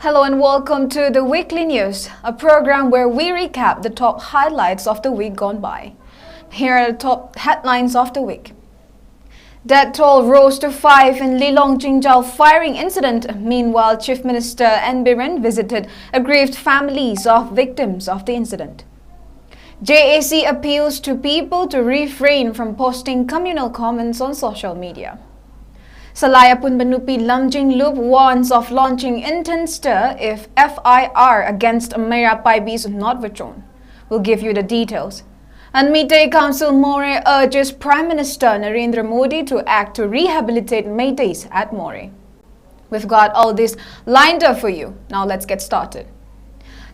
Hello and welcome to the Weekly News, a program where we recap the top highlights of the week gone by. Here are the top headlines of the week. Death toll rose to 5 in 𝐍𝐿 firing incident. Meanwhile, Chief Minister 𝐍𝐵 visited aggrieved families of victims of the incident. JESSY appeals to people to refrain from posting communal comments on social media. Salayapun Banupi Lamjing Loop warns of launching intense stir if FIR against 𝐍𝐵 is not withdrawn. We'll give you the details. And Meitei Council Moreh urges Prime Minister Narendra Modi to act to rehabilitate Meiteis at Moreh. We've got all this lined up for you. Now let's get started.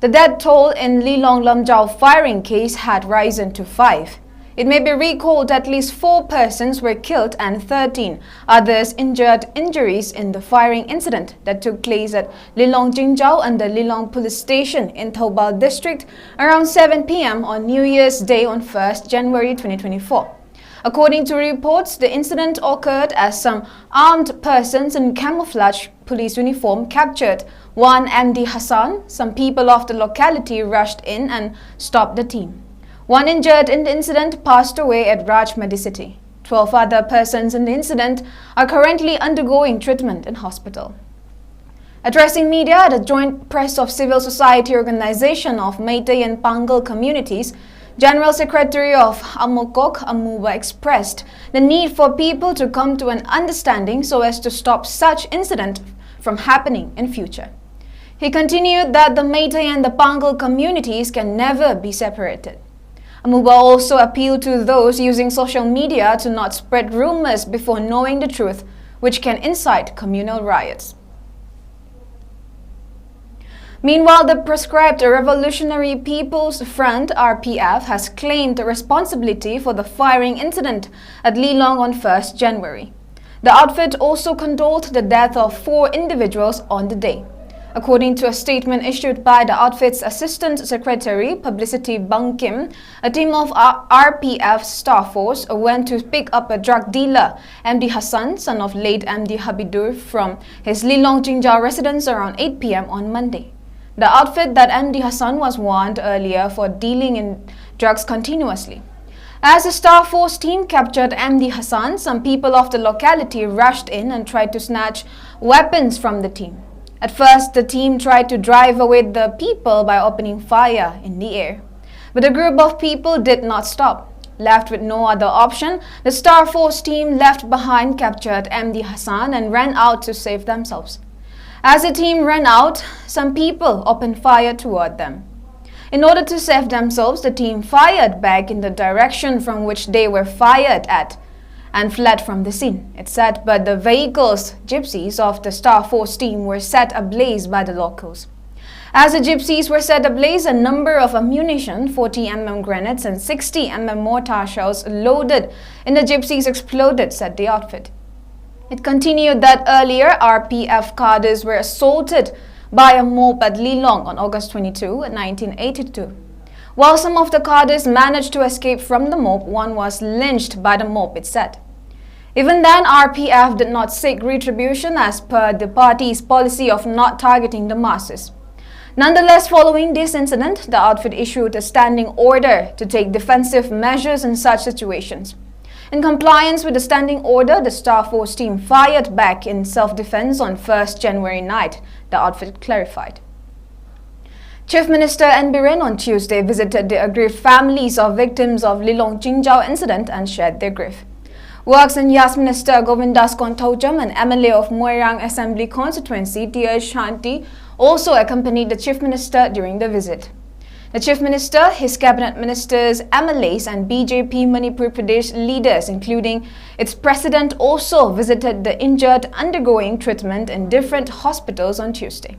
The death toll in 𝐍𝐿 firing case had risen to 5. It may be recalled at least 4 persons were killed and 13 others injuries in the firing incident that took place at 𝐍𝐿 and the 𝐍𝐿 police station in Thoubal district around 7 p.m. on New Year's Day on 1st January 2024. According to reports, the incident occurred as some armed persons in camouflage police uniform captured one MD Hassan. Some people of the locality rushed in and stopped the team. One injured in the incident passed away at Raj Medicity. 12 other persons in the incident are currently undergoing treatment in hospital. Addressing media at a joint press of civil society organization of Meitei and Pangal communities, General Secretary of Amokok Amuba expressed the need for people to come to an understanding so as to stop such incident from happening in future. He continued that the Meitei and the Pangal communities can never be separated. Amuba also appealed to those using social media to not spread rumors before knowing the truth, which can incite communal riots. Meanwhile, the proscribed Revolutionary People's Front (RPF) has claimed responsibility for the firing incident at 𝐍𝐿 on 1st January. The outfit also condoled the death of 4 individuals on the day. According to a statement issued by the outfit's Assistant Secretary, Publicity Bang Kim, a team of RPF staff force went to pick up a drug dealer, MD Hassan, son of late MD Habidur, from his 𝐍𝐿 residence around 8 p.m. on Monday. The outfit that MD Hassan was warned earlier for dealing in drugs continuously. As the staff force team captured MD Hassan, some people of the locality rushed in and tried to snatch weapons from the team. At first, the team tried to drive away the people by opening fire in the air. But a group of people did not stop. Left with no other option, the Star Force team left behind captured MD Hassan and ran out to save themselves. As the team ran out, some people opened fire toward them. In order to save themselves, the team fired back in the direction from which they were fired at and fled from the scene, it said, but the vehicles, gypsies of the Star Force team, were set ablaze by the locals. As the gypsies were set ablaze, a number of ammunition, 40 mm grenades and 60 mm mortar shells loaded in the gypsies exploded, said the outfit. It continued that earlier RPF cadres were assaulted by a mob at 𝐍𝐿 on August 22, 1982. While some of the cadres managed to escape from the mob, one was lynched by the mob, it said. Even then, RPF did not seek retribution as per the party's policy of not targeting the masses. Nonetheless, following this incident, the outfit issued a standing order to take defensive measures in such situations. In compliance with the standing order, the Star Force team fired back in self-defense on 1st January night, the outfit clarified. Chief Minister 𝐍𝐵 on Tuesday visited the aggrieved families of victims of 𝐍𝐿 incident and shared their grief. Works and Yas Minister Govindas Kontojam and MLA of Moirang Assembly Constituency, Tia Shanti, also accompanied the Chief Minister during the visit. The Chief Minister, his cabinet ministers, MLAs and BJP Manipur Pradesh leaders, including its president, also visited the injured undergoing treatment in different hospitals on Tuesday.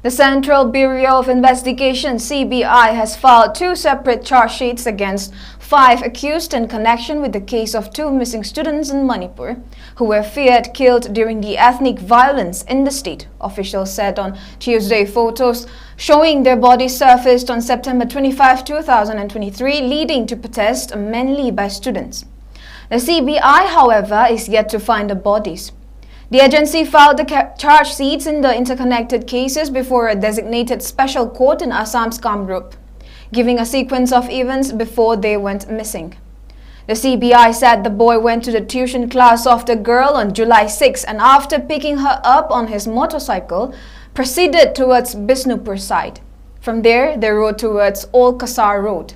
The Central Bureau of Investigation (CBI) has filed 2 separate charge sheets against 5 accused in connection with the case of 2 missing students in Manipur who were feared killed during the ethnic violence in the state. Officials said on Tuesday photos showing their bodies surfaced on September 25, 2023, leading to protests mainly by students. The CBI, however, is yet to find the bodies. The agency filed the charge sheets in the interconnected cases before a designated special court in Assam's Kamrup, giving a sequence of events before they went missing. The CBI said the boy went to the tuition class of the girl on July 6 and after picking her up on his motorcycle, proceeded towards Bisnupur side. From there, they rode towards Old Kasar Road.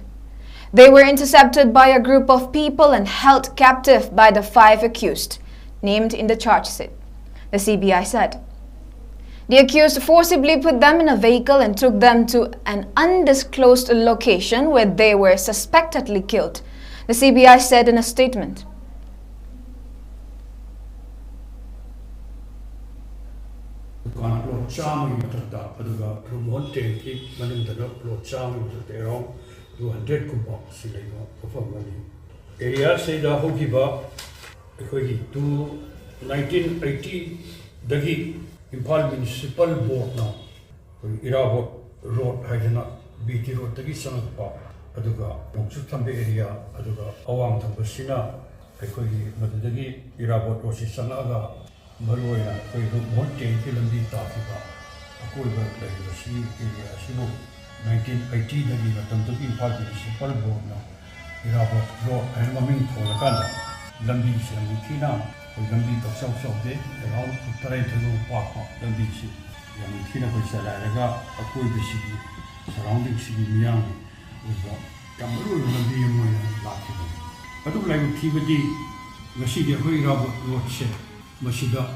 They were intercepted by a group of people and held captive by the 5 accused, named in the charge sheet. The CBI said. The accused forcibly put them in a vehicle and took them to an undisclosed location where they were suspectedly killed, the CBI said in a statement. To 1980 dagi Impal Municipal Board na Irabot Road haidana BT Road dagi sanagpa aduga Moksu Tambe area aduga Awang Tambasina akhoi madagi Irabot Rosi sanaga maruya koi monte lambi tafiba akoi ba laisi area sibo 1980 dagi matamdagi Impal Municipal Board na Irabot Road ay maming tholakan lambi se mukina lambi to sau de around tarai thulu pa lambi se yang mukina ko sala raga akoi bisi surrounding si miyang uba kamaru lambi mo la ki adu lai thibadi ngasi de hoi ra bo che masida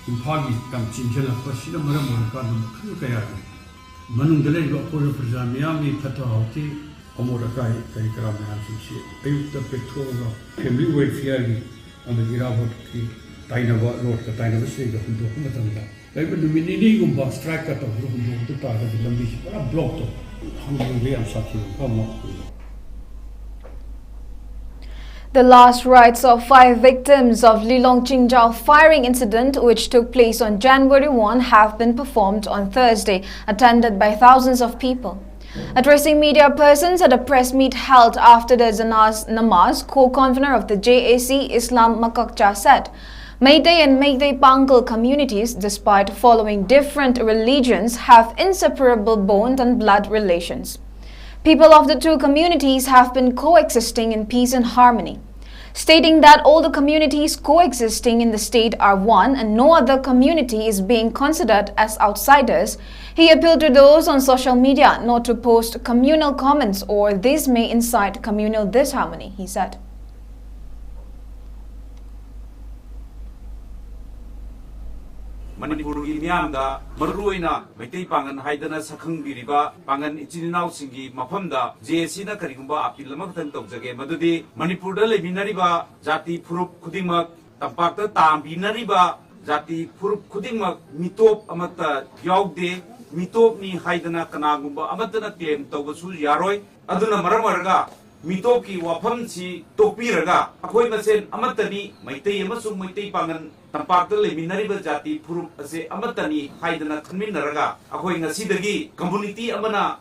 impali kam chinjala pasida maram mon ka nu kaya manung dele go ko prajamiyam ni thatha hauti Amora kai karam hansi ayukta petroga family welfare on the Irabot ki tainaba road ka tainaba se ga hundo matamda kai bu minini gumba strike ka to hundo to ta ga lambi para block to hundo re am sathi ka mo. The last rites of 5 victims of 𝐍𝐄𝐰𝐓𝐕 firing incident, which took place on January 1, have been performed on Thursday, attended by thousands of people. Addressing media persons at a press meet held after the Janaz Namaz, co-convener of the JESSY Islam Makakcha said, Meitei and Meitei Pangal communities, despite following different religions, have inseparable bond and blood relations. People of the 2 communities have been coexisting in peace and harmony. Stating that all the communities coexisting in the state are one and no other community is being considered as outsiders, he appealed to those on social media not to post communal comments or this may incite communal disharmony, he said. Manipur Miamda, Maruina, Meitei Pangan Haidana Sakang Biriba, Pangan Ichinau Singi, Mapamda, JESSY Karigumba, Apilamatan Tokjage, Madudi, Manipur Binariba, Jati Purup Kudima, Tapata Tam Binariba, Jati Purup Kudima, Mitop Amata, Yogde, Mitop ni Haidana Kanagumba, Amatana Tem, Togasu Yaroi, Aduna Maramarga, Mitoki Wapamsi, Topiraga, Akoimasen, Amatani, Meitei Amasum Meitei Pangan. Tampakta leminariba jati purup ase amatani haidana khanminaraga akhoi ngasidagi community amada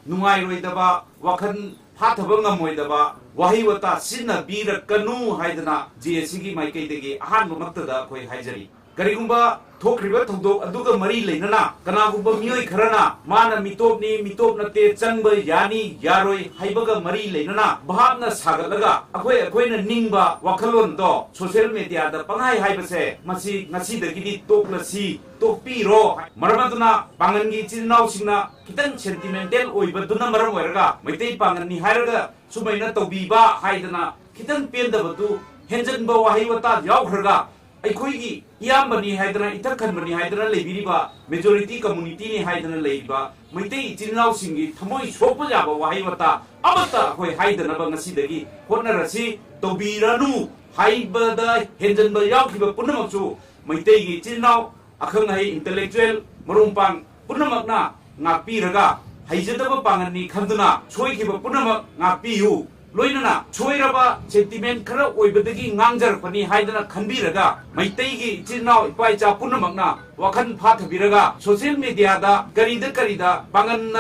nungai roidaba wakhan phathaba ngamoidaba wahiwata sinna birakanu haidana JESSY gi maikeidagi ahanba maktada akhoi haijari karigumba thokriba thongdok aduga mari leinana kanagumba mioi kharana mana mitop nate changba yani yaroi haibaga mari leinana bhavna sagalaga akhoi ningba wakhalon do social media da pangai haibase masi ngasi dagidi toklasi topiro maramaduna pangangi chinau singna kitang sentimental oibaduna maram oiraga maitei pangani hairaga sumaina tobiba haidana kitang pendabatu henjanba wahiwata yawkhraga Aikoigi Yambani Hydra, Itakanbani Hydra, Labiriba, majority community ni Hydra Laba, Mite Jinao Singi, Tamoi Sopajaba, Wahivata, Amata, Hoi Hydra Bangasidagi, Honarasi, Tobiranu, Haibada, Hendenba Yakiba Punamasu, Mite Jinao, Akangai intellectual, Marumpang, punamakna ngapiraga haijadaba pangani khanduna choikiba punamak ngapiyu loinana choiraba sentiment khara oibadagi ngangjarpani haidana khanbiraga maitei ichinaw ipaicha punamakna wakhan phathabiraga social media da karida pangan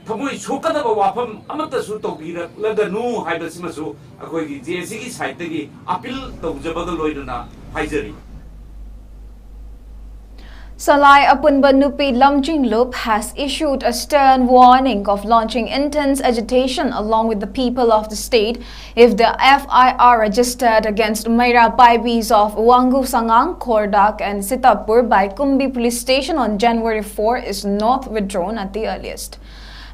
thamoi chokadaba wafam amata su tobira laganu haibasimasu akoi gi JESSY gi side gi appeal tawjabaga loinana haijari. Salai Apunba Nupi Lamjinglup has issued a stern warning of launching intense agitation along with the people of the state if the FIR registered against Maira Paibis of Wangu Sangang, Kordak and Sitapur by Kumbi Police Station on January 4 is not withdrawn at the earliest.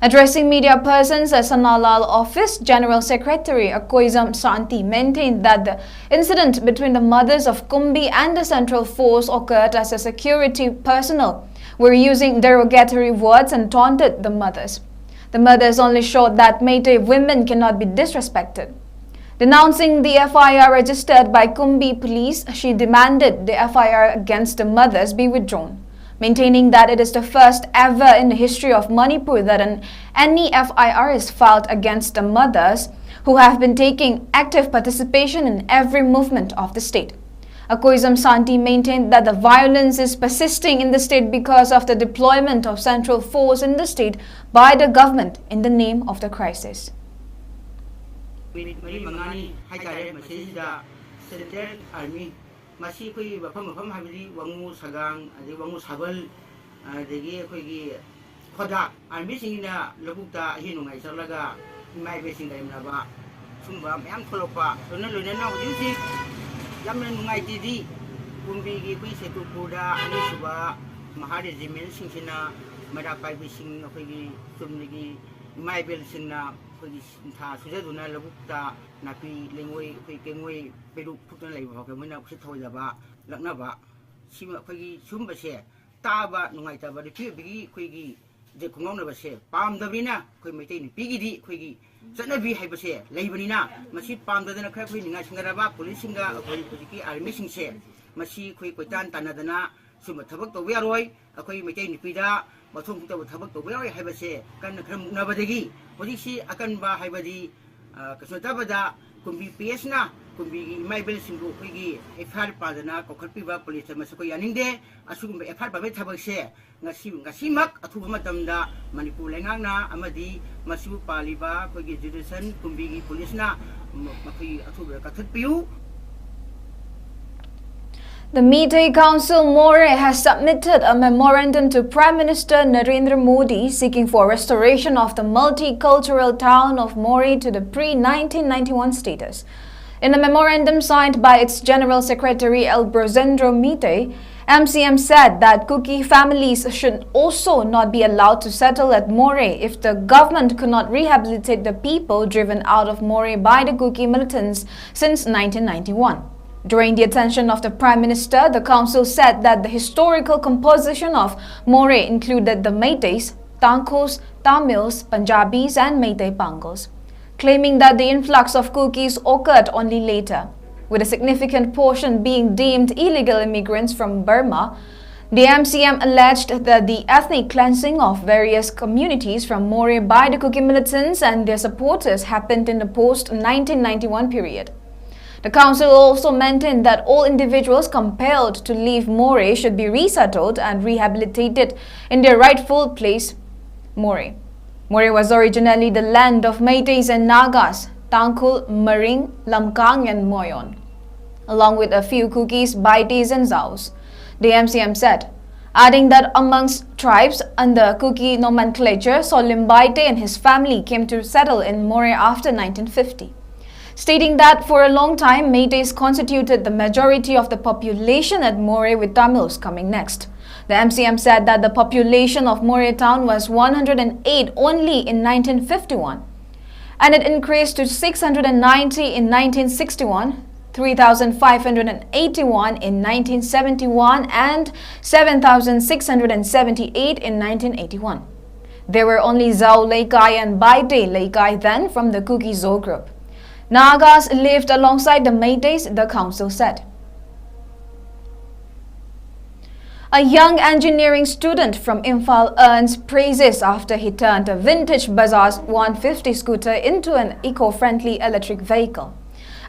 Addressing media persons at Sanalal office, General Secretary 𝐍𝐄𝐰𝐓𝐕 maintained that the incident between the mothers of Kumbi and the Central Force occurred as a security personnel were using derogatory words and taunted the mothers. The mothers only showed that Meitei women cannot be disrespected. Denouncing the FIR registered by Kumbi police, she demanded the FIR against the mothers be withdrawn, maintaining that it is the first ever in the history of Manipur that any FIR is filed against the mothers who have been taking active participation in every movement of the state. 𝐍𝐄𝐰𝐓𝐕 maintained that the violence is persisting in the state because of the deployment of central force in the state by the government in the name of the crisis. Masih koi bapam habili wangu sagang ade wangu sabal degi koi gi khoda army singina lobukta hinungai salaga mai be singai mnaba sumba myam kholopa lona na hujisi yamna nungai didi kumbi gi koi setu puda ani suba mahari jimen singina mara pai be sing koi gi sumni mai bel singna koi tha sujaduna lobukta napi lengoi koi kengoi beru putna lai ba ka mena se thoi ba lakna ba sima koi gi sumba se ta ba nungai ta ba ri bi koi gi je khungong na ba se pam da bina koi meitei ni pigi di koi gi chana bi hai ba se lai bani na masi pam da na khra koi ninga singara ba police singa koi ki army sing se masi koi tan tanadana suma thabak to ya roi akoi meitei ni pida mathung ta thabak to ya roi hai ba se kan khra mukna ba degi hodi si akan ba hai ba di kasota bada kumbi PS na kumbi mai bel singu koi FR padana kokharpi ba police masu koi aningde asugum FR ba be thabak se ngasi mak athuba matamda manipur lengang na amadi masu paliba koi jurisdiction kumbi police na makai athuba kathat piu. The Meitei Council More has submitted a memorandum to Prime Minister Narendra Modi seeking for restoration of the multicultural town of More to the pre-1991 status. In a memorandum signed by its General Secretary Brozendro Meitei, MCM said that Kuki families should also not be allowed to settle at More if the government could not rehabilitate the people driven out of More by the Kuki militants since 1991. During the attention of the Prime Minister, the Council said that the historical composition of More included the Meiteis, Tangkhos, Tamils, Punjabis and Meitei Pangals, claiming that the influx of Kukis occurred only later, with a significant portion being deemed illegal immigrants from Burma. The MCM alleged that the ethnic cleansing of various communities from More by the Kuki militants and their supporters happened in the post-1991 period. The Council also maintained that all individuals compelled to leave More should be resettled and rehabilitated in their rightful place, More. More was originally the land of Meiteis and Nagas, Tangkhul, Maring, Lamkang and Moyon, along with a few Kukis, Baites and Zaus, the MCM said, adding that amongst tribes under Kuki nomenclature, Solim Baite and his family came to settle in More after 1950. Stating that for a long time, Meiteis constituted the majority of the population at More, with Tamils coming next. The MCM said that the population of More town was 108 only in 1951, and it increased to 690 in 1961, 3,581 in 1971, and 7,678 in 1981. There were only Zau Leikai and Baite Leikai then from the Kuki Zo group. Nagas lived alongside the Meiteis, the Council said. A young engineering student from Imphal earns praises after he turned a vintage Bajaj 150 scooter into an eco-friendly electric vehicle.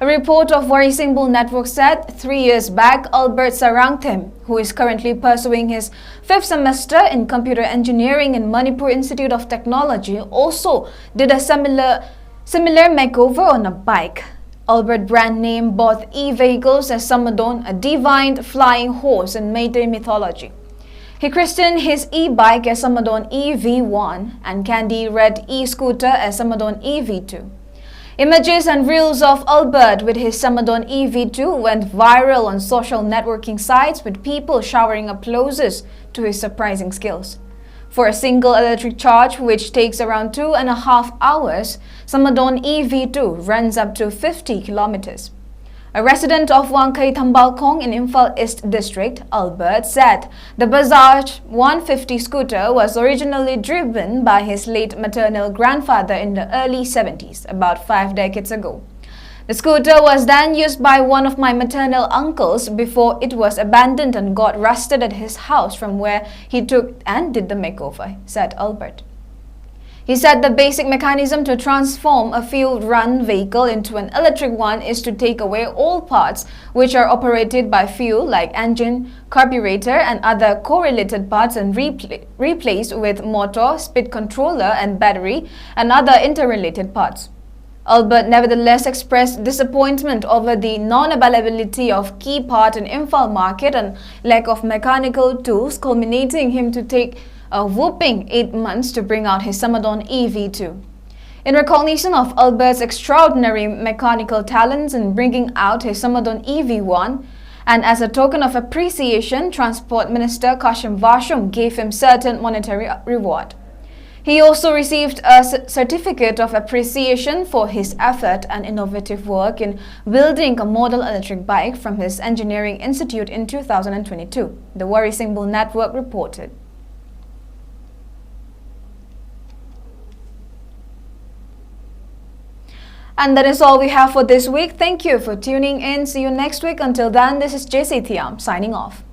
A report of 𝐍𝐶𝐰𝐓𝐕 network said 3 years back, Albert Sarangthim, who is currently pursuing his 5th semester in computer engineering in Manipur Institute of Technology, also did a similar makeover on a bike. Albert brand named both e-vehicles as Samadon, a divine flying horse in Meitei mythology. He christened his e-bike as Samadon EV1 and candy red e-scooter as Samadon EV2. Images and reels of Albert with his Samadon EV2 went viral on social networking sites, with people showering applauses to his surprising skills. For a single electric charge, which takes around 2.5 hours, Samadon EV2 runs up to 50 kilometers. A resident of 𝐍𝐶𝐰𝐓𝐕 in Imphal East District, Albert, said the Bajaj 150 scooter was originally driven by his late maternal grandfather in the early 70s, about 5 decades ago. The scooter was then used by one of my maternal uncles before it was abandoned and got rusted at his house, from where he took and did the makeover, said Albert. He said the basic mechanism to transform a fuel-run vehicle into an electric one is to take away all parts which are operated by fuel, like engine, carburetor and other correlated parts, and replace with motor, speed controller and battery and other interrelated parts. Albert nevertheless expressed disappointment over the non-availability of key part in Imphal market and lack of mechanical tools, culminating him to take a whopping 8 months to bring out his Samadon EV2. In recognition of Albert's extraordinary mechanical talents in bringing out his Samadon EV1, and as a token of appreciation, Transport Minister 𝐍𝐄𝐰𝐓𝐕 gave him certain monetary reward. He also received a certificate of appreciation for his effort and innovative work in building a model electric bike from his engineering institute in 2022, the 𝐍𝐶𝐰𝐓𝐕 network reported. And that is all we have for this week. Thank you for tuning in. See you next week. Until then, this is JESSY THIYAM signing off.